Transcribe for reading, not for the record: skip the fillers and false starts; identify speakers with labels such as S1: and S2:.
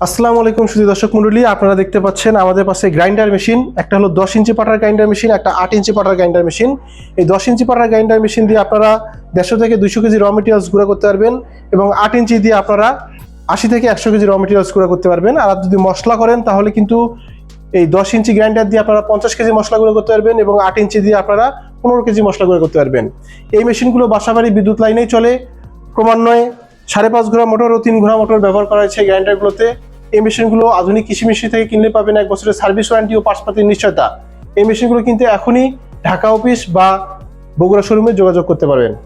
S1: আসসালামু আলাইকুম সুধী দর্শক মণ্ডলী, আপনারা দেখতে পাচ্ছেন আমাদের পাশে গ্রাইন্ডার মেশিন। একটা হলো 10 ইঞ্চি পাটার গ্রাইন্ডার মেশিন, একটা 8 ইঞ্চি পাটার গ্রাইন্ডার মেশিন। এই 10 ইঞ্চি পাটার গ্রাইন্ডার মেশিন দিয়ে আপনারা 150 থেকে 200 কেজি র মেটেরিয়ালস গুঁড়া করতে পারবেন, এবং 8 ইঞ্চি দিয়ে আপনারা 80 থেকে 100 কেজি র মেটেরিয়ালস গুঁড়া করতে পারবেন। আর যদি মশলা করেন তাহলে কিন্তু এই 10 ইঞ্চি গ্রাইন্ডার দিয়ে আপনারা 50 কেজি মশলা গুঁড়া করতে পারবেন, এবং 8 ইঞ্চি দিয়ে আপনারা 15 কেজি মশলা গুঁড়া করতে পারবেন। এই মেশিনগুলো বাসাবাড়ি বিদ্যুৎ লাইনেই চলে। ক্রমান্বয়ে 5.5 ঘোড়া মোটর ও 3 ঘোড়া মোটর ব্যবহার করা হয়েছে গ্রাইন্ডারগুলোতে। এই মেশিনগুলো আধুনিক কৃষি মেশিন থেকে কিনলে পাবেন 1 বছরের সার্ভিস ওয়ারেন্টি ও পার্টসপাতির নিশ্চয়তা। এই মেশিনগুলো কিন্তু এখনই ঢাকা অফিস বা বগুড়া শোরুমে যোগাযোগ করতে পারবেন।